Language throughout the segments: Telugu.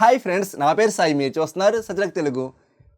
హాయ్ ఫ్రెండ్స్, నా పేరు సాయి. మీరు చూస్తున్నారు సజ్జలక్ తెలుగు.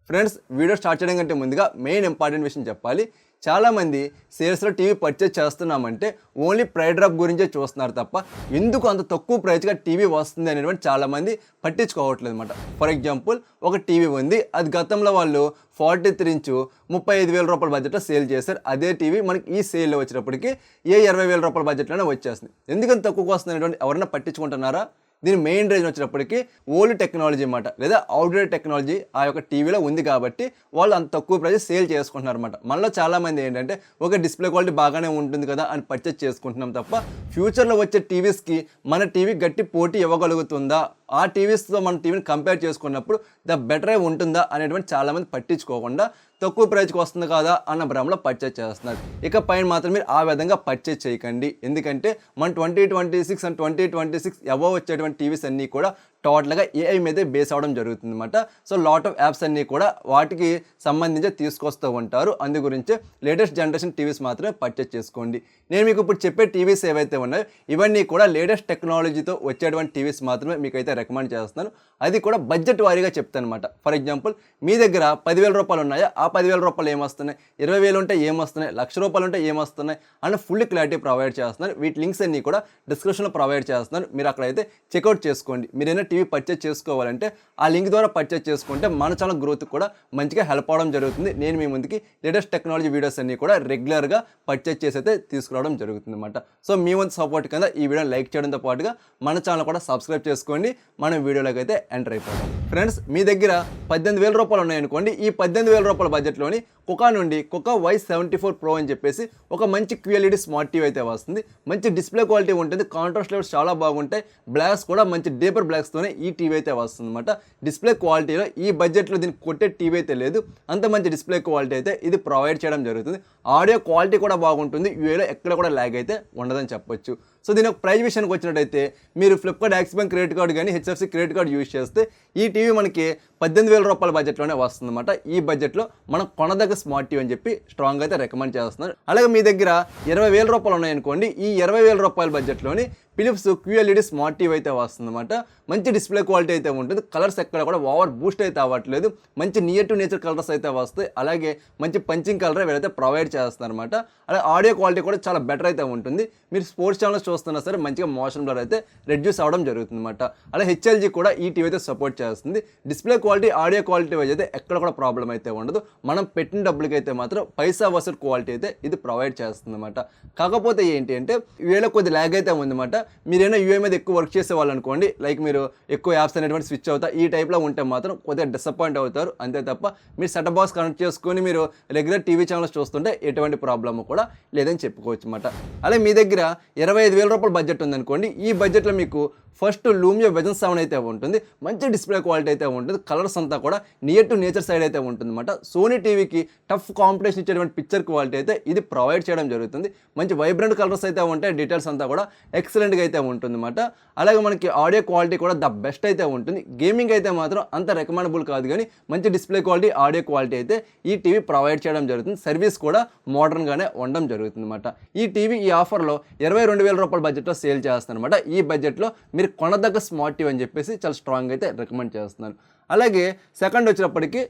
ఫ్రెండ్స్, వీడియో స్టార్ట్ చేయడం కంటే ముందుగా మెయిన్ ఇంపార్టెంట్ విషయం చెప్పాలి. చాలామంది సేల్స్లో టీవీ పర్చేజ్ చేస్తున్నామంటే ఓన్లీ ప్రైస్ డ్రాప్ గురించే చూస్తున్నారు తప్ప ఎందుకు అంత తక్కువ ప్రైస్గా టీవీ వస్తుంది అనేటువంటి చాలామంది పట్టించుకోవట్లేదు అనమాట. ఫర్ ఎగ్జాంపుల్, ఒక టీవీ ఉంది, అది గతంలో వాళ్ళు 43 ఇంచు 35,000 రూపాయల బడ్జెట్లో సేల్ చేశారు. అదే టీవీ మనకి ఈ సేల్లో వచ్చినప్పటికీ 20,000 రూపాయల బడ్జెట్లోనే వచ్చేస్తుంది. ఎందుకంత తక్కువకు వస్తుంది అనేటువంటి ఎవరైనా పట్టించుకుంటున్నారా? దీని మెయిన్ రీజన్ వచ్చినప్పటికీ ఓల్డ్ టెక్నాలజీ అన్నమాట, లేదా అవుట్డేటెడ్ టెక్నాలజీ ఆ యొక్క టీవీలో ఉంది కాబట్టి వాళ్ళు అంత తక్కువ ప్రైస్ సేల్ చేసుకుంటున్నారు అనమాట. మనలో చాలామంది ఏంటంటే ఒక డిస్ప్లే క్వాలిటీ బాగానే ఉంటుంది కదా అని పర్చేజ్ చేసుకుంటున్నాం తప్ప ఫ్యూచర్లో వచ్చే టీవీస్కి మన టీవీ గట్టి పోటీ ఇవ్వగలుగుతుందా, ఆ టీవీస్తో మన టీవీని కంపేర్ చేసుకున్నప్పుడు ద బెటరే ఉంటుందా అనేటువంటి చాలామంది పట్టించుకోకుండా తక్కువ ప్రైస్కి వస్తుంది కదా అన్న భ్రమలో పర్చేజ్ చేస్తున్నారు. ఇక పైన మాత్రం మీరు ఆ విధంగా పర్చేజ్ చేయకండి. ఎందుకంటే మన 2026 అండ్ 2026 అబవ్ వచ్చేటువంటి టీవీస్ అన్నీ కూడా టోటల్గా ఏఐ మీదే బేస్ అవ్వడం జరుగుతుంది అనమాట. సో లాట్ ఆఫ్ యాప్స్ అన్నీ కూడా వాటికి సంబంధించి తీసుకొస్తూ ఉంటారు. అందు గురించే లేటెస్ట్ జనరేషన్ టీవీస్ మాత్రమే పర్చేజ్ చేసుకోండి. నేను మీకు ఇప్పుడు చెప్పే టీవీస్ ఏవైతే ఉన్నాయో ఇవన్నీ కూడా లేటెస్ట్ టెక్నాలజీతో వచ్చేటువంటి టీవీస్ మాత్రమే మీకైతే రికమెండ్ చేస్తున్నాను. అది కూడా బడ్జెట్ వారీగా చెప్తాను అనమాట. ఫర్ ఎగ్జాంపుల్, మీ దగ్గర 10,000 రూపాయలు ఉన్నాయా, ఆ 10,000 రూపాయలు ఏమొస్తున్నాయి, 20,000 ఉంటే ఏమొస్తున్నాయి, 1,00,000 రూపాయలు ఉంటే ఏమొస్తున్నాయి అని ఫుల్ క్లారిటీ ప్రొవైడ్ చేస్తున్నాను. వీటి లింక్స్ అన్నీ కూడా డిస్క్రిప్షన్లో ప్రొవైడ్ చేస్తున్నాను. మీరు అక్కడైతే చెక్అవుట్ చేసుకోండి. మీరైనా టీవీ పర్చేజ్ చేసుకోవాలంటే ఆ లింక్ ద్వారా పర్చేజ్ చేసుకుంటే మన ఛానల్ గ్రోత్ కూడా మంచిగా హెల్ప్ అవడం జరుగుతుంది. నేను మీ ముందుకి లేటెస్ట్ టెక్నాలజీ వీడియోస్ అన్నీ కూడా రెగ్యులర్గా పర్చేజ్ చేసి అయితే తీసుకురావడం జరుగుతుంది అనమాట. సో మీ వంతు సపోర్ట్ కింద ఈ వీడియోని లైక్ చేయడంతో పాటుగా మన ఛానల్ కూడా సబ్స్క్రైబ్ చేసుకోండి. మనం వీడియోలోకి అయితే ఎంటర్ అయిపోతాం. ఫ్రెండ్స్, మీ దగ్గర 18,000 రూపాయలు ఉన్నాయనుకోండి. ఈ 18,000 రూపాయల బడ్జెట్లోని కుకా నుండి కుకా Y74 Pro అని చెప్పేసి ఒక మంచి QLED స్మార్ట్ టీవీ అయితే వస్తుంది. మంచి డిస్ప్లే క్వాలిటీ ఉంటుంది, కాంట్రాస్ట్ లెవెల్స్ చాలా బాగుంటాయి, బ్లాక్స్ కూడా మంచి డీపర్ బ్లాక్స్తోనే ఈ టీవీ అయితే వస్తుంది అనమాట. డిస్ప్లే క్వాలిటీలో ఈ బడ్జెట్లో దీనికి కొట్టే టీవీ అయితే లేదు, అంత మంచి డిస్ప్లే క్వాలిటీ అయితే ఇది ప్రొవైడ్ చేయడం జరుగుతుంది. ఆడియో క్వాలిటీ కూడా బాగుంటుంది, యూఏలో ఎక్కడ కూడా ల్యాగ్ అయితే ఉండదని చెప్పొచ్చు. సో దీని ఒక ప్రైస్ విషయానికి వచ్చినట్టయితే మీరు Flipkart axis bank credit card కానీ హెచ్ఎఫ్సి క్రెడిట్ కార్డు యూజ్ చేస్తే ఈ టీవీ మనకి 18,000 రూపాయల బడ్జెట్లోనే వస్తుంది అనమాట. ఈ బడ్జెట్లో మనం కొనదగ్గ స్మార్ట్ టీవీ అని చెప్పి స్ట్రాంగ్ అయితే రికమెండ్ చేస్తున్నారు. అలాగే మీ దగ్గర 20,000 రూపాయలు ఉన్నాయనుకోండి. ఈ 20,000 రూపాయల బడ్జెట్లోని ఫిలిప్స్ QLED స్మార్ట్ టీవీ అయితే వస్తుంది అనమాట. మంచి డిస్ప్లే క్వాలిటీ అయితే ఉంటుంది, కలర్స్ ఎక్కడ కూడా ఓవర్ బూస్ట్ అయితే అవ్వట్లేదు, మంచి నియర్ టు నేచర్ కలర్స్ అయితే వస్తాయి. అలాగే మంచి పంచింగ్ కలర్ వీళ్ళైతే ప్రొవైడ్ చేస్తున్నారు అనమాట. అలాగే ఆడియో క్వాలిటీ కూడా చాలా బెటర్ అయితే ఉంటుంది. మీరు స్పోర్ట్స్ ఛానల్స్ చూస్తున్నా సరే మంచిగా మోషన్ బ్లర్ అయితే రెడ్యూస్ అవ్వడం జరుగుతుంది అనమాట. అలాగే HLG కూడా ఈ టీవీ అయితే సపోర్ట్ చేస్తుంది. Display quality, audio quality wise అయితే ఎక్కడ కూడా ప్రాబ్లం అయితే ఉండదు. మనం పెట్టిన డబ్బులకి అయితే మాత్రం పైసా వసూలు క్వాలిటీ అయితే ఇది ప్రొవైడ్ చేస్తుంది అనమాట. కాకపోతే ఏంటి అంటే వీళ్ళకి కొద్ది ల్యాగ్ అయితే ఉందన్నమాట. మీరైనా యూఏ మీద ఎక్కువ వర్క్ చేసే వాళ్ళు అనుకోండి, లైక్ మీరు ఎక్కువ యాప్స్ అనేటువంటి స్విచ్ అవుతా ఈ టైప్లో ఉంటే మాత్రం కొద్దిగా డిసప్పాయింట్ అవుతారు. అంతే తప్ప మీరు సెటప్ బాక్స్ కనెక్ట్ చేసుకొని మీరు రెగ్యులర్ టీవీ ఛానల్స్ చూస్తుంటే ఎటువంటి ప్రాబ్లమ్ కూడా లేదని చెప్పుకోవచ్చు అనమాట. అలాగే మీ దగ్గర 25,000 రూపాయల బడ్జెట్ ఉందనుకోండి. ఈ బడ్జెట్లో మీకు ఫస్ట్ లూమియో విజన్ 7 అయితే ఉంటుంది, మంచి డిస్ప్లే క్వాలిటీ అయితే ఉంటుంది, కలర్స్ అంతా కూడా నియర్ టు నేచర్ సైడ్ అయితే ఉంటుంది అనమాట. సోనీ టీవీకి టఫ్ కాంపిటీషన్ ఇచ్చేటువంటి పిక్చర్ క్వాలిటీ అయితే ఇది ప్రొవైడ్ చేయడం జరుగుతుంది. మంచి వైబ్రెంట్ కలర్స్ అయితే ఉంటాయి, డీటెయిల్స్ అంతా కూడా ఎక్సలెంట్గా అయితే ఉంటుంది అనమాట. అలాగే మనకి ఆడియో క్వాలిటీ కూడా ద బెస్ట్ అయితే ఉంటుంది. గేమింగ్ అయితే మాత్రం అంత రికమెండబుల్ కాదు, కానీ మంచి డిస్ప్లే క్వాలిటీ, ఆడియో క్వాలిటీ అయితే ఈ టీవీ ప్రొవైడ్ చేయడం జరుగుతుంది. సర్వీస్ కూడా మోడర్న్గానే ఉండడం జరుగుతుంది అనమాట. ఈ టీవీ ఈ ఆఫర్లో 22,000 రూపాయల బడ్జెట్లో సేల్ చేస్తాను అనమాట. ఈ బడ్జెట్లో మీరు కొనదగ్గ స్మార్ట్ టీవీ అని చెప్పేసి చాలా స్ట్రాంగ్ అయితే రికమెండ్ చేస్తున్నాను. అలాగే సెకండ్ వచ్చినప్పటికీ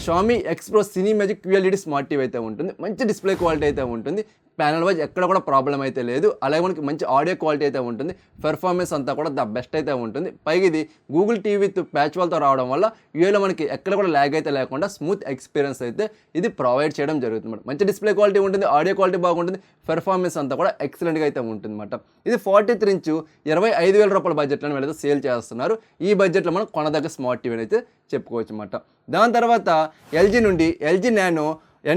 షామీ ఎక్స్ప్రో సినిమాజిక్ QLED స్మార్ట్ టీవీ అయితే ఉంటుంది. మంచి డిస్ప్లే క్వాలిటీ అయితే ఉంటుంది, ప్యానల్ వైజ్ ఎక్కడ కూడా ప్రాబ్లం అయితే లేదు. అలాగే మనకి మంచి ఆడియో క్వాలిటీ అయితే ఉంటుంది, పెర్ఫార్మెన్స్ అంతా కూడా ద బెస్ట్ అయితే ఉంటుంది. పైగా ఇది గూగుల్ టీవీ విత్ ప్యాచ్ వాల్తో రావడం వల్ల యూఏలో మనకి ఎక్కడ కూడా ల్యాగ్ అయితే లేకుండా స్మూత్ ఎక్స్పీరియన్స్ అయితే ఇది ప్రొవైడ్ చేయడం జరుగుతుంది. మంచి డిస్ప్లే క్వాలిటీ ఉంటుంది, ఆడియో క్వాలిటీ బాగుంటుంది, పెర్ఫార్మెన్స్ అంతా కూడా ఎక్సలెంట్గా అయితే ఉంటుంది అనమాట. ఇది 43 ఇంచు 25,000 రూపాయల బడ్జెట్లో వీళ్ళైతే సేల్ చేస్తున్నారు. ఈ బడ్జెట్లో మనం కొనదగ్గ స్మార్ట్ టీవీని అయితే చెప్పుకోవచ్చు అనమాట. దాని తర్వాత LG నుండి LG నానో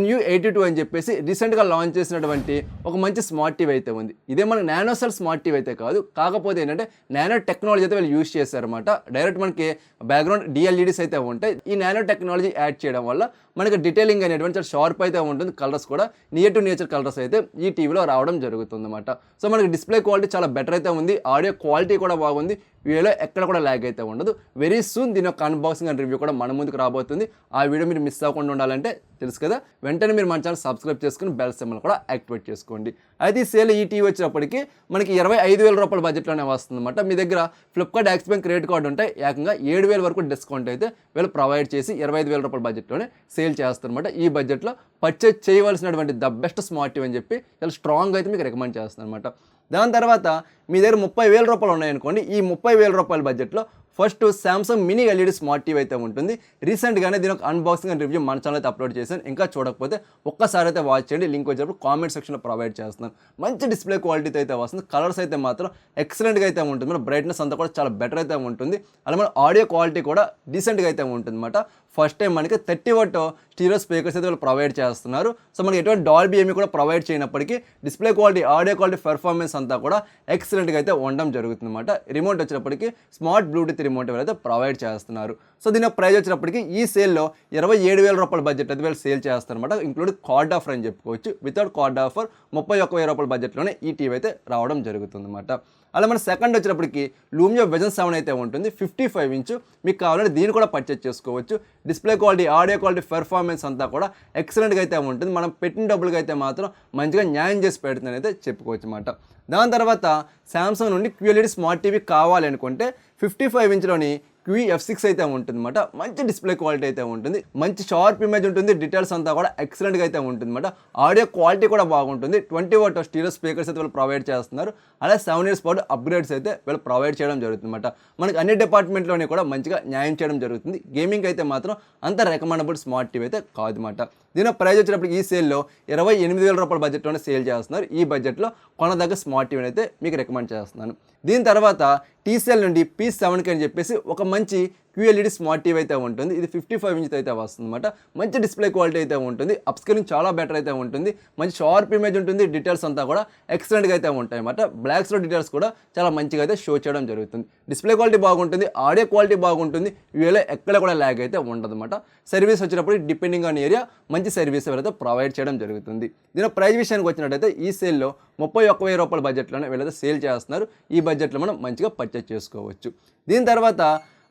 NU82 అని చెప్పేసి రీసెంట్గా లాంచ్ చేసినటువంటి ఒక మంచి స్మార్ట్ టీవీ అయితే ఉంది. ఇదే మనకి నానో సెల్ స్మార్ట్ టీవీ అయితే కాదు, కాకపోతే ఏంటంటే నానో టెక్నాలజీ అయితే వీళ్ళు యూజ్ చేశారన్నమాట. డైరెక్ట్ మనకి బ్యాక్గ్రౌండ్ DLEDs అయితే ఉంటాయి. ఈ నానో టెక్నాలజీ యాడ్ చేయడం వల్ల మనకి డీటెయిలింగ్ అనేటువంటి చాలా షార్ప్ అయితే ఉంటుంది, కలర్స్ కూడా నియర్ టు నేచర్ కలర్స్ అయితే ఈ టీవీలో రావడం జరుగుతుంది అన్నమాట. సో మనకి డిస్ప్లే క్వాలిటీ చాలా బెటర్ అయితే ఉంది, ఆడియో క్వాలిటీ కూడా బాగుంది, వీడియోలో ఎక్కడ కూడా ల్యాగ్ అయితే ఉండదు. వెరీ సూన్ దీని యొక్క అన్బాక్సింగ్ అండ్ రివ్యూ కూడా మన ముందుకు రాబోతుంది. ఆ వీడియో మీరు మిస్ అవ్వకుండా ఉండాలంటే తెలుసు కదా, వెంటనే మీరు మన ఛానల్ సబ్స్క్రైబ్ చేసుకుని బెల్ సింబల్ కూడా యాక్టివేట్ చేసుకోండి. అయితే ఈ సేల్ ఈ టీవీ వచ్చేటప్పటికి మనకి 25,000 రూపాయల బడ్జెట్లోనే వస్తుందన్నమాట. మీ దగ్గర Flipkart axis bank credit card ఉంటే ఏకంగా 7,000 వరకు డిస్కౌంట్ అయితే వీళ్ళు ప్రొవైడ్ చేసి 25,000 రూపాయల బడ్జెట్లోనే సేల్ చేస్తారన్నమాట. ఈ బడ్జెట్లో పర్చేజ్ చేయవలసినటువంటి ద బెస్ట్ స్మార్ట్ టీవీ అని చెప్పి చాలా స్ట్రాంగ్ అయితే మీకు రికమెండ్ చేస్తాను అనమాట. దాని తర్వాత మీ దగ్గర 30,000 రూపాయలు ఉన్నాయనుకోండి. ఈ 30,000 రూపాయల బడ్జెట్లో first Samsung mini LED smart TV అయితే ఉంటుంది. రీసెంట్గానే దీని ఒక అన్బాక్సింగ్ అండ్ రివ్యూ మన ఛానల్ అయితే అప్లోడ్ చేశాను. ఇంకా చూడకపోతే ఒక్కసారి అయితే వాచ్ చేయండి. లింక్ వచ్చేటప్పుడు కామెంట్ సెక్షన్లో ప్రొవైడ్ చేస్తున్నాను. మంచి డిస్ప్లే క్వాలిటీతో అయితే వస్తుంది. కలర్స్ అయితే మాత్రం ఎక్సలెంట్గా అయితే ఉంటుంది. మన బ్రైట్నెస్ అంతా కూడా చాలా బెటర్ అయితే ఉంటుంది. అలా మన ఆడియో క్వాలిటీ కూడా డీసెంట్గా అయితే ఉంటుంది అనమాట. ఫస్ట్ టైం మనకి 30 వాట్ స్టీరియో స్పీకర్స్ అయితే వాళ్ళు ప్రొవైడ్ చేస్తున్నారు. సో మనకి ఎటువంటి డాల్బీ ఏమీ కూడా ప్రొవైడ్ చేయనప్పటికీ display quality, audio quality, performance అంతా కూడా ఎక్సలెంట్గా అయితే ఉండడం జరుగుతుంది అనమాట. రిమోట్ వచ్చినప్పటికీ స్మార్ట్ బ్లూటూత్ రిమోట్ అయితే ప్రొవైడ్ చేస్తున్నారు. సో దీని ప్రైస్ వచ్చినప్పటికీ ఈ సేల్లో 27,000 రూపాయల బడ్జెట్ అయితే వీళ్ళు సేల్ చేస్తారనమాట. ఇంక్లూడింగ్ కార్డ్ ఆఫర్ అని చెప్పుకోవచ్చు. వితౌట్ కార్డ్ ఆఫర్ 31,000 రూపాయల బడ్జెట్లోనే ఈ టీవీ అయితే రావడం జరుగుతుంది అనమాట. అలా మన సెకండ్ వచ్చినప్పటికి లూమియో విజన్ 7 అయితే ఉంటుంది. 55 ఇంచ్. మీకు కావాలంటే దీన్ని కూడా పర్చేజ్ చేసుకోవచ్చు. Display quality, audio quality, performance అంతా కూడా ఎక్సలెంట్గా అయితే ఉంటుంది. మనం పెట్టిన డబ్బులకి అయితే మాత్రం మంచిగా న్యాయం చేసి పెడుతుందని అయితే చెప్పుకోవచ్చు అన్నమాట. దాని తర్వాత సామ్సంగ్ నుండి QLED స్మార్ట్ టీవీ కావాలి అనుకుంటే 55 ఇంచ్లోని QF6 అయితే ఉంటుంది అనమాట. మంచి డిస్ప్లే క్వాలిటీ అయితే ఉంటుంది. మంచి షార్ప్ ఇమేజ్ ఉంటుంది. డీటెయిల్స్ అంతా కూడా ఎక్సలెంట్గా అయితే ఉంటుంది అనమాట. ఆడియో క్వాలిటీ కూడా బాగుంటుంది. 20 వాట్ స్టీరియో స్పీకర్స్ అయితే వీళ్ళు ప్రొవైడ్ చేస్తున్నారు. అలాగే 7 ఇయర్స్ పాటు అప్గ్రేడ్స్ అయితే వీళ్ళు ప్రొవైడ్ చేయడం జరుగుతుంది అనమాట. మనకి అన్ని డిపార్ట్మెంట్లోనే కూడా మంచిగా న్యాయం చేయడం జరుగుతుంది. గేమింగ్ అయితే మాత్రం అంత రికమెండబుల్ స్మార్ట్ టీవీ అయితే కాదు అనమాట. దీని ప్రైస్ వచ్చినప్పుడు ఈ సేల్లో 28,000 రూపాయల బడ్జెట్లోనే సేల్ చేస్తున్నారు. ఈ బడ్జెట్లో కొనదగ్గ స్మార్ట్ టీవీని అయితే మీకు రికమెండ్ చేస్తున్నాను. దీని తర్వాత TCL నుండి P7K అని చెప్పేసి ఒక మంచి QLED స్మార్ట్ టీవీ అయితే ఉంటుంది. ఇది 55 ఇంచ్ అయితే వస్తుంది అనమాట. మంచి డిస్ప్లే క్వాలిటీ అయితే ఉంటుంది. అప్ స్క్రీన్ చాలా బెటర్ అయితే ఉంటుంది. మంచి షార్ప్ ఇమేజ్ ఉంటుంది. డీటెయిల్స్ అంతా కూడా ఎక్సలెంట్గా అయితే ఉంటాయి అనమాట. బ్లాక్స్లో డీటెయిల్స్ కూడా చాలా మంచిగా అయితే షో చేయడం జరుగుతుంది. డిస్ప్లే క్వాలిటీ బాగుంటుంది. ఆడియో క్వాలిటీ బాగుంటుంది. వీలో ఎక్కడ కూడా ల్యాగ్ అయితే ఉండదు అనమాట. సర్వీస్ వచ్చినప్పుడు డిపెండింగ్ ఆన్ ఏరియా మంచి సర్వీస్ అయితే ప్రొవైడ్ చేయడం జరుగుతుంది. దీని ప్రైస్ విషయానికి వచ్చినట్టయితే ఈ సేల్లో 31,000 రూపాయల బడ్జెట్లోనే వీళ్ళైతే సేల్ చేస్తున్నారు. ఈ బడ్జెట్లో మనం మంచిగా పర్చేజ్ చేసుకోవచ్చు. దీని తర్వాత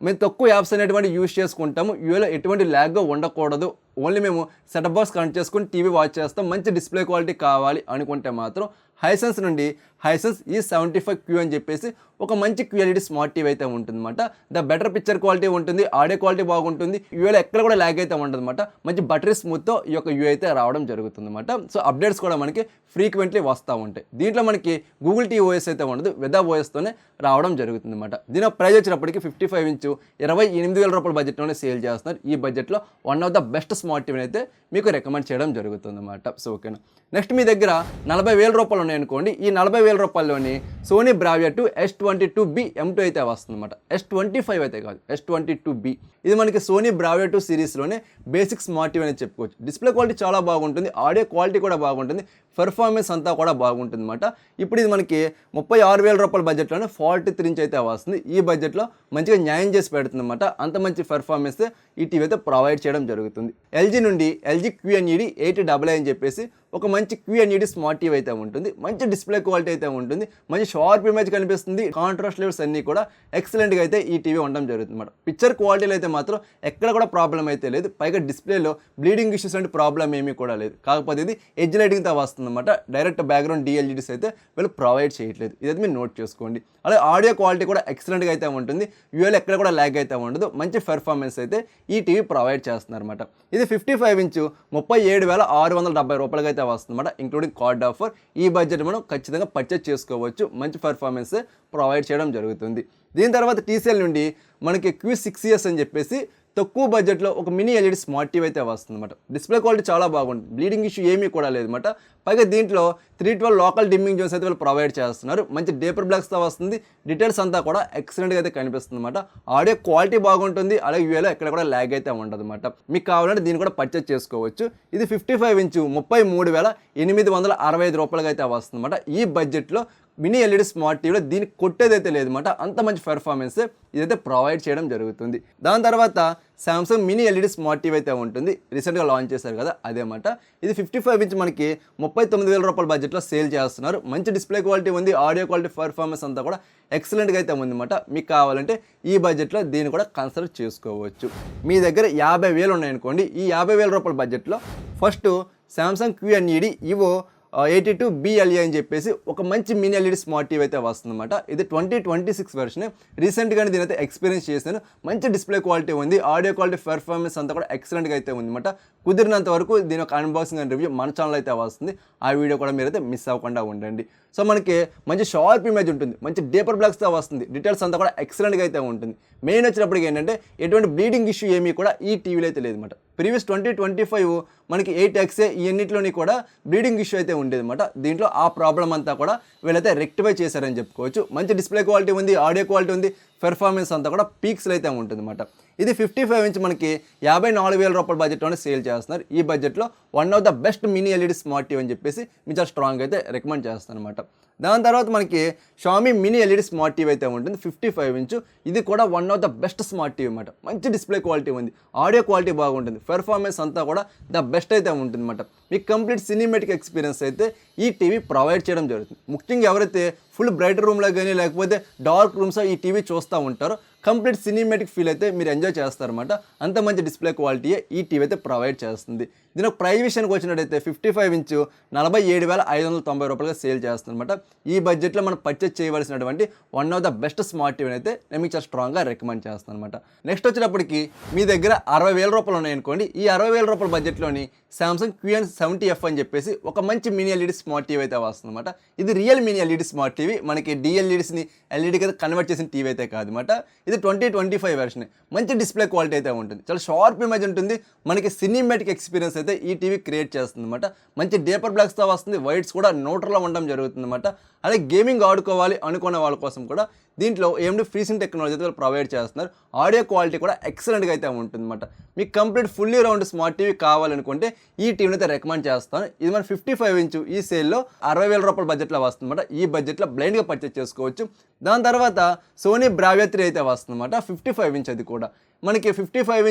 మేము తక్కువ యాప్స్ అనేటువంటి యూజ్ చేసుకుంటాము. వీలో ఎటువంటి ల్యాగ్గా ఉండకూడదు. ఓన్లీ మేము సెటప్ బాక్స్ కనెక్ట్ చేసుకుని టీవీ వాచ్ చేస్తాం. మంచి డిస్ప్లే క్వాలిటీ కావాలి అనుకుంటే మాత్రం హైసెన్స్ నుండి హైసెన్స్ E75Q అని చెప్పేసి ఒక మంచి QLED స్మార్ట్ టీవీ అయితే ఉంటుందన్నమాట. ద బెటర్ పిక్చర్ క్వాలిటీ ఉంటుంది. ఆడియో క్వాలిటీ బాగుంటుంది. యూఏలో ఎక్కడ కూడా ల్యాగ్ అయితే ఉండదన్నమాట. మంచి బటరీ స్మూత్తో ఈ యొక్క యూ అయితే రావడం జరుగుతుందన్నమాట. సో అప్డేట్స్ కూడా మనకి ఫ్రీక్వెంట్లీ వస్తూ ఉంటాయి. దీంట్లో మనకి గూగుల్ TOS అయితే ఉండదు. వెదా ఓఎస్తోనే రావడం జరుగుతుందన్నమాట. దీని ప్రైస్ వచ్చినప్పటికీ 55 ఇంచ్ 28,000 రూపాయల బడ్జెట్లోనే సేల్ చేస్తున్నారు. ఈ బడ్జెట్లో one of the best smart టీవీని అయితే మీకు రికమెండ్ చేయడం జరుగుతుందన్నమాట. సో ఓకేనా. నెక్స్ట్ మీ దగ్గర 40,000 రూపాయలు ఉన్నాయనుకోండి. ఈ 40,000 రూపాయల్లోని సోనీ బ్రావియా S22B M2 అయితే వస్తుందన్నమాట. S25 అయితే కాదు, S22B. ఇది మనకి సోనీ బ్రావియా 2 సిరీస్లోనే బేసిక్ స్మార్ట్ టీవీ అనేది చెప్పుకోవచ్చు. డిస్ప్లే క్వాలిటీ చాలా బాగుంటుంది. ఆడియో క్వాలిటీ కూడా బాగుంటుంది. పెర్ఫార్మెన్స్ అంతా కూడా బాగుంటుంది అనమాట. ఇప్పుడు ఇది మనకి 36,000 రూపాయల బడ్జెట్లోనే 43 ఇంచ్ అయితే వస్తుంది. ఈ బడ్జెట్లో మంచిగా న్యాయం చేసి పెడుతుంది అనమాట. అంత మంచి పెర్ఫార్మెన్స్ ఈ టీవీ అయితే ప్రొవైడ్ చేయడం జరుగుతుంది. LG నుండి LG QNED 8AA అని చెప్పేసి ఒక మంచి QNED స్మార్ట్ టీవీ అయితే ఉంటుంది. మంచి డిస్ప్లే క్వాలిటీ అయితే ఉంటుంది. మంచి షార్ప్ ఇమేజ్ కనిపిస్తుంది. కాంట్రాస్ట్ లెవెల్స్ అన్నీ కూడా ఎక్సలెంట్గా అయితే ఈ టీవీ ఉండడం జరుగుతుంది అనమాట. పిక్చర్ క్వాలిటీలో అయితే మాత్రం ఎక్కడ కూడా ప్రాబ్లం అయితే లేదు. పైగా డిస్ప్లేలో బ్లీడింగ్ ఇష్యూస్ అంటే ప్రాబ్లం ఏమీ కూడా లేదు. కాకపోతే ఇది ఎడ్జ్ లైటింగ్తో వస్తుంది అనమాట. డైరెక్ట్ బ్యాక్గ్రౌండ్ DLGDs అయితే వీళ్ళు ప్రొవైడ్ చేయట్లేదు. ఇదైతే మీరు నోట్ చేసుకోండి. అలాగే ఆడియో క్వాలిటీ కూడా ఎక్సలెంట్గా అయితే ఉంటుంది. యూఏలో ఎక్కడ కూడా ల్యాగ్ అయితే ఉండదు. మంచి పెర్ఫార్మెన్స్ అయితే ఈ టీవీ ప్రొవైడ్ చేస్తున్నారు అనమాట. ఇది 55 ఇంచ్ 37,670 రూపాయలకి అయితే వస్తుందన్నమాట. Including card offer. ఈ బడ్జెట్ మనం ఖచ్చితంగా పర్చేజ్ చేసుకోవచ్చు. మంచి పెర్ఫార్మెన్స్ ప్రొవైడ్ చేయడం జరుగుతుంది. దీని తర్వాత TCL నుండి మనకి Q6S అని చెప్పేసి తక్కువ బడ్జెట్లో ఒక మినీ LED స్మార్ట్ టీవీ అయితే వస్తుందన్నమాట. డిస్ప్లే క్వాలిటీ చాలా బాగుంటుంది. బ్లీడింగ్ ఇష్యూ ఏమీ కూడా లేదన్నమాట. పైగా దీంట్లో 312 లోకల్ డిమ్మింగ్ జోన్స్ అయితే వాళ్ళు ప్రొవైడ్ చేస్తున్నారు. మంచి డేపర్ బ్లాక్స్తో వస్తుంది. డీటెయిల్స్ అంతా కూడా ఎక్సలెంట్గా అయితే కనిపిస్తుంది అనమాట. ఆడియో క్వాలిటీ బాగుంటుంది. అలాగే యూఏలో ఎక్కడ కూడా ల్యాగ్ అయితే ఉండదు అనమాట. మీకు కావాలంటే దీన్ని కూడా పర్చేజ్ చేసుకోవచ్చు. ఇది 55 ఇంచ్ 33,865 రూపాయలకి అయితే వస్తుందన్నమాట. ఈ బడ్జెట్లో మినీ LED స్మార్ట్ టీవీలో దీనికి కొట్టేదైతే లేదన్నమాట. అంత మంచి పెర్ఫార్మెన్స్ ఇదైతే ప్రొవైడ్ చేయడం జరుగుతుంది. దాని తర్వాత Samsung mini LED smart TV అయితే ఉంటుంది. రీసెంట్గా లాంచ్ చేశారు కదా, అదేమాట. ఇది 55 ఇంచ్ మనకి 39,000 రూపాయల బడ్జెట్లో సేల్ చేస్తున్నారు. మంచి డిస్ప్లే క్వాలిటీ ఉంది. ఆడియో క్వాలిటీ పెర్ఫార్మెన్స్ అంతా కూడా ఎక్సలెంట్గా అయితే ఉందన్నమాట. మీకు కావాలంటే ఈ బడ్జెట్లో దీన్ని కూడా కన్సిడర్ చేసుకోవచ్చు. మీ దగ్గర 50,000 ఉన్నాయనుకోండి. ఈ 50,000 రూపాయల బడ్జెట్లో first Samsung QNED EVO 82BLE అని చెప్పేసి ఒక మంచి మినీ ఎల్ఈడి స్మార్ట్ టీవీ అయితే వస్తుందన్నమాట. ఇది 2026 వెర్షన్. రీసెంట్గానే దీని అయితే ఎక్స్పీరియన్స్ చేశాను. మంచి డిస్ప్లే క్వాలిటీ ఉంది, ఆడియో క్వాలిటీ పెర్ఫార్మెన్స్ అంతా కూడా ఎక్సలెంట్గా అయితే ఉందన్నమాట. కుదిరినంత వరకు దీని ఒక అన్బాక్సింగ్ అండ్ రివ్యూ మన ఛానల్ అయితే వస్తుంది. ఆ వీడియో కూడా మీరైతే మిస్ అవ్వకుండా ఉండండి. సో మనకి మంచి షార్ప్ ఇమేజ్ ఉంటుంది, మంచి డీపర్ బ్లాక్స్తో వస్తుంది, డీటెయిల్స్ అంతా కూడా ఎక్సలెంట్గా అయితే ఉంటుంది. మెయిన్ వచ్చినప్పటికి ఏంటంటే ఎటువంటి బ్లీడింగ్ ఇష్యూ ఏమీ కూడా ఈ టీవీలో అయితే లేదన్నమాట. ప్రీవియస్ 2025 మనకి 8XA ఇవన్నిటిలోని కూడా బ్లీడింగ్ ఇష్యూ అయితే ఉండేదన్నమాట. దీంట్లో ఆ ప్రాబ్లం అంతా కూడా వీళ్ళైతే రెక్టిఫై చేశారని చెప్పుకోవచ్చు. మంచి డిస్ప్లే క్వాలిటీ ఉంది, ఆడియో క్వాలిటీ ఉంది, పెర్ఫార్మెన్స్ అంతా కూడా పీక్స్లో అయితే ఉంటుందన్నమాట. ఇది 55 ఇంచ్ మనకి 54,000 రూపాయల బడ్జెట్లోనే సేల్ చేస్తున్నారు. ఈ బడ్జెట్లో one of the best mini LED smart TV అని చెప్పేసి మీరు చాలా స్ట్రాంగ్ అయితే రికమెండ్ చేస్తాను అనమాట. దాని తర్వాత మనకి Xiaomi mini LED smart TV అయితే ఉంటుంది 55 ఇంచ్. ఇది కూడా one of the best smart TV అనమాట. మంచి డిస్ప్లే క్వాలిటీ ఉంది, ఆడియో క్వాలిటీ బాగుంటుంది, పెర్ఫార్మెన్స్ అంతా కూడా ద బెస్ట్ అయితే ఉంటుంది అనమాట. మీకు కంప్లీట్ సినిమాటిక్ ఎక్స్పీరియన్స్ అయితే ఈ టీవీ ప్రొవైడ్ చేయడం జరుగుతుంది. ముఖ్యంగా ఎవరైతే ఫుల్ బ్రైట్ రూమ్లో కానీ లేకపోతే డార్క్ రూమ్స్ ఈ టీవీ చూస్తూ ఉంటారో కంప్లీట్ సినిమాటిక్ ఫీల్ అయితే మీరు ఎంజాయ్ చేస్తారన్నమాట. అంత మంచి డిస్ప్లే క్వాలిటీయే ఈ టీవీ అయితే ప్రొవైడ్ చేస్తుంది. దీని ఒక ప్రైస్ విషయానికి వచ్చినట్టయితే 55 ఇంచ్ 47,590 రూపాయలుగా సేల్ చేస్తుందన్నమాట. ఈ బడ్జెట్లో మనం పర్చేస్ చేయవలసినటువంటి one of the best smart టీవీని అయితే నేను మీకు చాలా స్ట్రాంగ్గా రికమెండ్ చేస్తాను అనమాట. నెక్స్ట్ వచ్చేటప్పటికి మీ దగ్గర 60,000 రూపాయలు ఉన్నాయనుకోండి. ఈ 60,000 రూపాయల బడ్జెట్లోని సామ్సంగ్ QN70F అని చెప్పేసి ఒక మంచి మినీ ఎల్ఈడి స్మార్ట్ టీవీ అయితే వస్తుందన్నమాట. ఇది real mini LED smart TV, మనకి డిఎల్ఈడిస్ని ఎల్ఈడికి అయితే కన్వర్ట్ చేసిన టీవీ అయితే కాదన్నమాట. ఇది 2025 వెర్షన్. మంచి డిస్ప్లే క్వాలిటీ అయితే ఉంటుంది, చాలా షార్ప్ ఇమేజ్ ఉంటుంది, మనకి సినిమాటిక్ ఎక్స్పీరియన్స్ అయితే ఈ టీవీ క్రియేట్ చేస్తుంది అనమాట. మంచి డీపర్ బ్లాక్స్తో వస్తుంది, వైట్స్ కూడా న్యూట్రల్లో ఉండడం జరుగుతుంది అనమాట. అలాగే గేమింగ్ ఆడుకోవాలి అనుకునే వాళ్ళ కోసం కూడా దీంట్లో AMD FreeSync టెక్నాలజీ అయితే ప్రొవైడ్ చేస్తున్నారు. ఆడియో క్వాలిటీ కూడా ఎక్సలెంట్గా అయితే ఉంటుందన్నమాట. మీకు complete fully round smart TV కావాలనుకుంటే ఈ టీవీని అయితే రికమెండ్ చేస్తాను. ఇది మన 55 ఇంచ్ ఈ సేల్లో 60,000 రూపాయల బడ్జెట్లో వస్తుందన్నమాట. ఈ బడ్జెట్లో బ్లైండ్గా పర్చేస్ చేసుకోవచ్చు. దాని తర్వాత సోనీ బ్రావియా 3 అయితే వస్తుందన్నమాట. 55 ఇంచ్ అది కూడా మనకి 55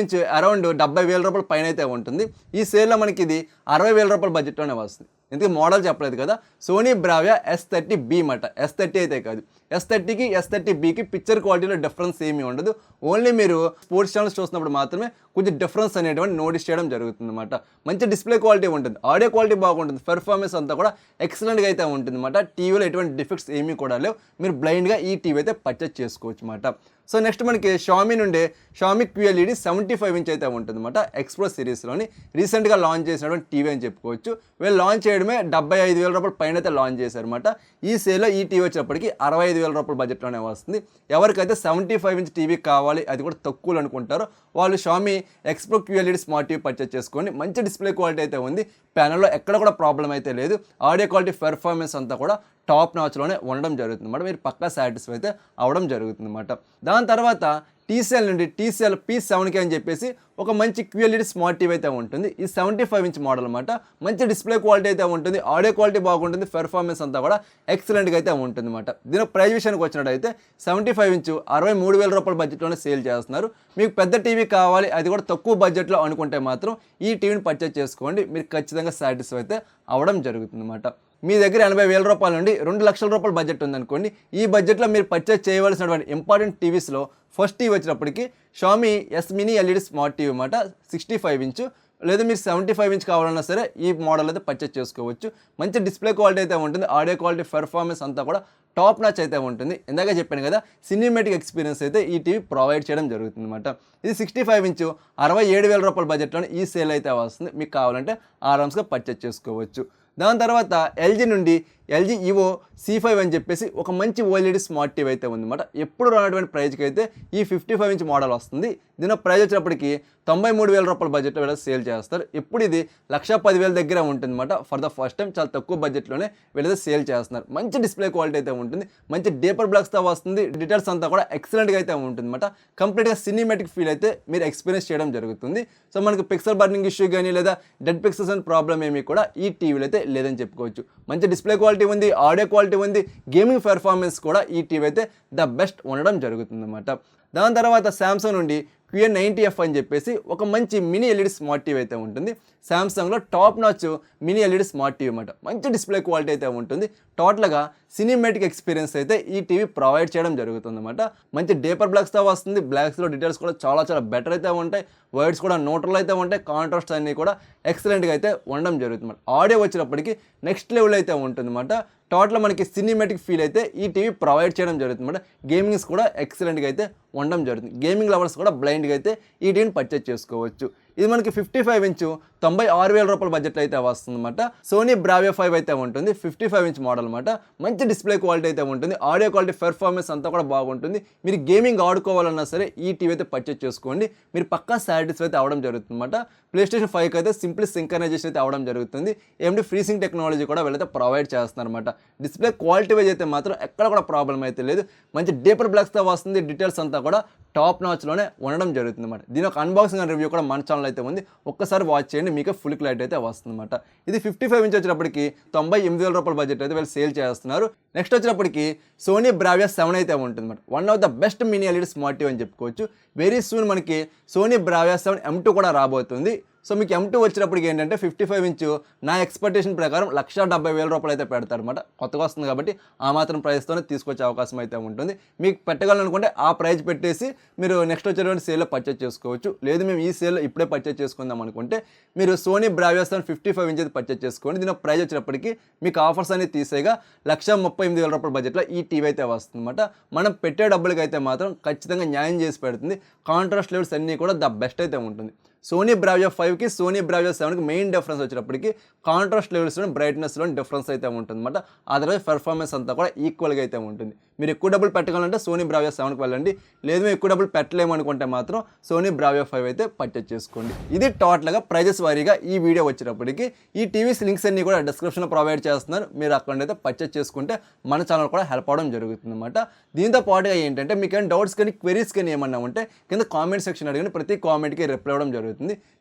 ఇంచ్ అరౌండ్ 70,000 రూపాయల పైన అయితే ఉంటుంది. ఈ సేల్లో మనకి ఇది 60,000 రూపాయల బడ్జెట్లోనే వస్తుంది. ఎందుకు మోడల్ చెప్పలేదు కదా. సోనీ బ్రావియా S30B మాట, S30 అయితే కాదు. S30కి S30Bకి పిక్చర్ క్వాలిటీలో డిఫరెన్స్ ఏమీ ఉండదు. ఓన్లీ మీరు స్పోర్ట్స్ ఛానల్స్ చూసినప్పుడు మాత్రమే కొంచెం డిఫరెన్స్ అనేటువంటి నోటీస్ చేయడం జరుగుతుంది అనమాట. మంచి డిస్ప్లే క్వాలిటీ ఉంటుంది, ఆడియో క్వాలిటీ బాగుంటుంది, పెర్ఫార్మెన్స్ అంతా కూడా ఎక్సలెంట్గా అయితే ఉంటుంది అనమాట. టీవీలో ఎటువంటి డిఫెక్ట్స్ ఏమీ కూడా లేవు. మీరు బ్లైండ్గా ఈ టీవీ అయితే పర్చేస్ చేసుకోవచ్చు అన్నమాట. సో నెక్స్ట్ మనకి షామీ నుండి షామీ QLED 75 ఇంచ్ అయితే ఉంటుంది అనమాట. ఎక్స్ప్రో సిరీస్లోని రీసెంట్గా లాంచ్ చేసినటువంటి టీవీ అని చెప్పుకోవచ్చు. వీళ్ళు లాంచ్ చేయడమే 75,000 రూపాయల పైన అయితే లాంచ్ చేశారన్నమాట. ఈ సేల్లో ఈ టీవీ వచ్చేప్పటికి 65,000 రూపాయల బడ్జెట్లోనే వస్తుంది. ఎవరికైతే 75 ఇంచ్ టీవీ కావాలి, అది కూడా తక్కువలు అనుకుంటారో వాళ్ళు Xiaomi X Pro QLED smart TV purchase చేసుకోండి. మంచి డిస్ప్లే క్వాలిటీ అయితే ఉంది, ప్యానల్లో ఎక్కడ కూడా ప్రాబ్లం అయితే లేదు, ఆడియో క్వాలిటీ పెర్ఫార్మెన్స్ అంతా కూడా టాప్ నాచ్లోనే ఉండడం జరుగుతుంది అన్నమాట. మీరు పక్కా సాటిస్ఫై అయితే అవ్వడం జరుగుతుంది అన్నమాట. దాని తర్వాత TCL నుండి TCL P7K అని చెప్పేసి ఒక మంచి QLED స్మార్ట్ టీవీ అయితే ఉంటుంది. ఈ 75 ఇంచ్ మోడల్ అనమాట. మంచి డిస్ప్లే క్వాలిటీ అయితే ఉంటుంది, ఆడియో క్వాలిటీ బాగుంటుంది, పెర్ఫార్మెన్స్ అంతా కూడా ఎక్సలెంట్గా అయితే ఉంటుంది అనమాట. దీని ప్రైస్ విషయానికి వచ్చినట్టయితే 75 ఇంచ్ 63,000 రూపాయల బడ్జెట్లోనే సేల్ చేస్తున్నారు. మీకు పెద్ద టీవీ కావాలి, అది కూడా తక్కువ బడ్జెట్లో అనుకుంటే మాత్రం ఈ టీవీని పర్చేస్ చేసుకోండి. మీరు ఖచ్చితంగా సాటిస్ఫై అయితే అవ్వడం జరుగుతుంది అన్నమాట. మీ దగ్గర 80,000 రూపాయల నుండి 2 లక్షల రూపాయల బడ్జెట్ ఉందనుకోండి. ఈ బడ్జెట్లో మీరు పర్చేస్ చేయవలసినటువంటి ఇంపార్టెంట్ టీవీస్లో ఫస్ట్ టీవీ వచ్చినప్పటికీ Xiaomi S mini LED smart TV అన్నమాట. 65 ఇంచ్ లేదా మీరు 75 ఇంచ్ కావాలన్నా సరే ఈ మోడల్ అయితే పర్చేస్ చేసుకోవచ్చు. మంచి డిస్ప్లే క్వాలిటీ అయితే ఉంటుంది, ఆడియో క్వాలిటీ పెర్ఫార్మెన్స్ అంతా కూడా టాప్ నాచ్ అయితే ఉంటుంది. ఇందాక చెప్పాను కదా, సినిమాటిక్ ఎక్స్పీరియన్స్ అయితే ఈ టీవీ ప్రొవైడ్ చేయడం జరుగుతుంది అనమాట. ఇది 65 ఇంచ్ 67,000 రూపాయల బడ్జెట్లోనే ఈ సేల్ అయితే వస్తుంది. మీకు కావాలంటే ఆరామ్స్గా పర్చేస్ చేసుకోవచ్చు. దాని తర్వాత LG నుండి LG EVO C5 అని చెప్పేసి ఒక మంచి OLED స్మార్ట్ టీవీ అయితే ఉందన్నమాట. ఎప్పుడు రానటువంటి ప్రైజ్కి అయితే ఈ 55 ఇంచ్ మోడల్ వస్తుంది. దీని ప్రైజ్ వచ్చేటప్పటికి 93,000 రూపాయల బడ్జెట్లో వీళ్ళ సేల్ చేస్తారు. ఇప్పుడు ఇది 1,10,000 దగ్గర ఉంటుందన్నమాట. ఫర్ ద ఫస్ట్ టైం చాలా తక్కువ బడ్జెట్లోనే వీళ్ళైతే సేల్ చేస్తున్నారు. మంచి డిస్ప్లే క్వాలిటీ అయితే ఉంటుంది, మంచి డీపర్ బ్లాక్స్తో వస్తుంది, డీటెయిల్స్ అంతా కూడా ఎక్సలెంట్గా అయితే ఉంటుందన్నమాట. కంప్లీట్గా సినిమాటిక్ ఫీల్ అయితే మీరు ఎక్స్పీరియన్స్ చేయడం జరుగుతుంది. సో మనకు పిక్సెల్ బర్నింగ్ ఇష్యూ కానీ లేదా డెడ్ పిక్సెల్స్ అని ప్రాబ్లం ఏమీ కూడా ఈ టీవీలో అయితే లేదని చెప్పుకోవచ్చు. మంచి డిస్ప్లే క్వాలిటీ ఉంది, ఆడియో క్వాలిటీ ఉంది, గేమింగ్ పెర్ఫార్మెన్స్ కూడా ఈ టీవీ అయితే ద బెస్ట్ ఉండడం జరుగుతుంది అన్నమాట. దాని తర్వాత శాంసంగ్ నుండి QN90F అని చెప్పేసి ఒక మంచి మినీ ఎల్ఈడి స్మార్ట్ టీవీ అయితే ఉంటుంది. శాంసంగ్లో top notch mini LED smart TV అన్నమాట. మంచి డిస్ప్లే క్వాలిటీ అయితే ఉంటుంది. టోటల్గా సినిమాటిక్ ఎక్స్పీరియన్స్ అయితే ఈ టీవీ ప్రొవైడ్ చేయడం జరుగుతుంది అన్నమాట. మంచి డేపర్ బ్లాక్స్తో వస్తుంది. బ్లాక్స్లో డీటెయిల్స్ కూడా చాలా బెటర్ అయితే ఉంటాయి. వర్డ్స్ కూడా న్యూట్రల్ అయితే ఉంటాయి. కాంట్రాస్ట్ అన్నీ కూడా ఎక్సలెంట్గా అయితే ఉండడం జరుగుతుంది. ఆడియో వచ్చినప్పటికీ నెక్స్ట్ లెవెల్ అయితే ఉంటుంది అన్నమాట. టోటల్ మనకి సినిమాటిక్ ఫీల్ అయితే ఈ టీవీ ప్రొవైడ్ చేయడం జరుగుతుంది అన్నమాట. గేమింగ్స్ కూడా ఎక్సలెంట్గా అయితే ఉండడం జరుగుతుంది. గేమింగ్ లవర్స్ కూడా బ్లైండ్గా అయితే ఈ టీవీని పర్చేజ్ చేసుకోవచ్చు. ఇది మనకి 55 ఇంచ్ 96,000 రూపాయల బడ్జెట్లో అయితే వస్తుంది అనమాట. సోనీ బ్రావియో 5 అయితే ఉంటుంది. 55 ఇంచ్ మోడల్ అనమాట. మంచి డిస్ప్లే క్వాలిటీ అయితే ఉంటుంది. ఆడియో క్వాలిటీ పెర్ఫార్మెన్స్ అంతా కూడా బాగుంటుంది. మీరు గేమింగ్ ఆడుకోవాలన్నా సరే ఈ టీవీ అయితే పర్చేజ్ చేసుకోండి. మీరు పక్కా సాటిస్ఫై అయితే అవడం జరుగుతుంది అనమాట. PlayStation 5 అయితే సింప్లీ సింక్రనైజేషన్ అయితే అవడం జరుగుతుంది. AMD ఫ్రీసింగ్ టెక్నాలజీ కూడా వీళ్ళైతే ప్రొవైడ్ చేస్తున్నారు అనమాట. డిస్ప్లే క్వాలిటీ వైజ్ అయితే మాత్రం ఎక్కడ కూడా ప్రాబ్లం అయితే లేదు. మంచి డీపర్ బ్లాక్స్తో వస్తుంది. డీటెయిల్స్ అంతా కూడా టాప్ నాచ్లోనే ఉండడం జరుగుతుంది అనమాట. దీని ఒక అన్బాక్సింగ్ అండ్ రివ్యూ కూడా మన ఛానల్ అయితే ఉంది. ఒక్కసారి వాచ్ చేయండి, మీకు ఫుల్ క్లారిటీ అయితే వస్తుంది అనమాట. ఇది 55 ఇంచ్ వచ్చినప్పటికి 98,000 రూపాయల బడ్జెట్ అయితే వీళ్ళు సేల్ చేస్తున్నారు. నెక్స్ట్ వచ్చినప్పటికి సోనీ బ్రావియో 7 అయితే ఉంటుంది అనమాట. One of the best mini LED smart TV అని చెప్పుకోవచ్చు. వెరీ సూన్ మనకి సోనీ బ్రావియో 7 M2 కూడా రాబోతుంది. సో మీకు M2 వచ్చినప్పటికి ఏంటంటే 55 ఇంచు నా ఎక్స్పెక్టేషన్ ప్రకారం 1,70,000 రూపాయలు అయితే పెడతారనమాట. కొత్తగా వస్తుంది కాబట్టి ఆ మాత్రం ప్రైస్తోనే తీసుకొచ్చే అవకాశం అయితే ఉంటుంది. మీకు పెట్టగలనుకుంటే ఆ ప్రైస్ పెట్టేసి మీరు నెక్స్ట్ వచ్చేటువంటి సేల్లో పర్చేజ్ చేసుకోవచ్చు. లేదు మేము ఈ సేల్లో ఇప్పుడే పర్చేజ్ చేసుకుందాం అనుకుంటే మీరు సోనీ బ్రావియో 7 55 ఇంచ్ అయితే పర్చేజ్ చేసుకోండి. దీని ప్రైస్ వచ్చినప్పటికి మీకు ఆఫర్స్ అనేది తీసేగా 1,38,000 రూపాయల బడ్జెట్లో ఈ టీవీ అయితే వస్తుందన్నమాట. మనం పెట్టే డబ్బులకి అయితే మాత్రం ఖచ్చితంగా న్యాయం చేసి పెడుతుంది. కాంట్రాస్ట్ లెవెల్స్ అన్నీ కూడా ద బెస్ట్ అయితే ఉంటుంది. సోనీ బ్రావియో 5కి సోనీ బ్రావియో 7కి మెయిన్ డిఫరెన్స్ వచ్చినప్పటికి కాంట్రాస్ట్ లెవెల్స్లో బ్రైట్నెస్లో డిఫరెన్స్ అయితే ఉంటుంది అనమాట. అదర్వైజ్ పెర్ఫార్మెన్స్ అంతా కూడా ఈక్వల్గా అయితే ఉంటుంది. మీరు ఎక్కువ డబ్బులు పెట్టగలంటే సోనీ బ్రావియో 7కి వెళ్ళండి. లేదు మేము ఎక్కువ డబ్బులు పెట్టలేము అనుకుంటే మాత్రం సోనీ బ్రావియో 5 అయితే పర్చేజ్ చేసుకోండి. ఇది టోటల్గా ప్రైజెస్ వారీగా ఈ వీడియో వచ్చినప్పటికి ఈ టీవీస్ లింక్స్ అన్ని కూడా డిస్క్రిప్షన్లో ప్రొవైడ్ చేస్తున్నారు. మీరు అక్కడ అయితే పర్చేజ్ చేసుకుంటే మన ఛానల్ కూడా హెల్ప్ అవడం జరుగుతుంది అనమాట. దీంతో పాటుగా ఏంటంటే మీకు ఏమైనా డౌట్స్ కానీ క్వెరీస్ కానీ ఏమన్నా ఉంటే కింద కామెంట్ సెక్షన్ అడిగిన ప్రతి కామెంట్కి రిప్లై అవ్వడం జరుగుతుంది.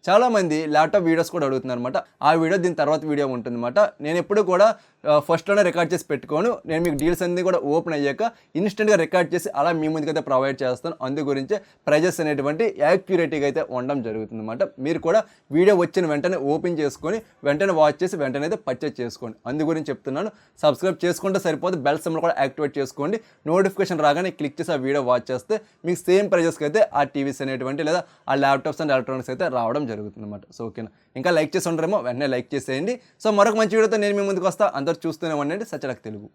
చాలామంది ల్యాప్టాప్ వీడియోస్ కూడా అడుగుతున్నారు అనమాట. ఆ వీడియో దీని తర్వాత వీడియో ఉంటుంది అనమాట. నేను ఎప్పుడు కూడా ఫస్ట్లోనే రికార్డ్ చేసి పెట్టుకోను. నేను మీకు డీల్స్ అన్ని కూడా ఓపెన్ అయ్యాక ఇన్స్టెంట్గా రికార్డ్ చేసి అలా మీ ముందుకైతే ప్రొవైడ్ చేస్తాను. అందు గురించే ప్రైజెస్ అనేటువంటి యాక్యురేట్గా అయితే ఉండడం జరుగుతుంది అనమాట. మీరు కూడా వీడియో వచ్చిన వెంటనే ఓపెన్ చేసుకొని వెంటనే వాచ్ చేసి వెంటనే అయితే పర్చేజ్ చేసుకోండి. అందు గురించి చెప్తున్నాను. సబ్స్క్రైబ్ చేసుకుంటే సరిపోదు, బెల్ సింబల్ కూడా యాక్టివేట్ చేసుకోండి. నోటిఫికేషన్ రాగానే క్లిక్ చేసి ఆ వీడియో వాచ్ చేస్తే మీకు సేమ్ ప్రైజెస్కి అయితే ఆ టీవీస్ అనేటువంటి లేదా ఆ ల్యాప్టాప్స్ అండ్ ఎలక్ట్రానిక్స్ అయితే రావడం జరుగుతుంది అనమాట. సో ఓకేనా, ఇంకా లైక్ చేసి ఉంటారేమో వెంటనే లైక్ చేసేయండి. సో మరొక మంచి వీడియోతో నేను మీ ముందుకు వస్తా. అందరూ చూస్తూనే ఉండండి సచలక్ తెలుగు.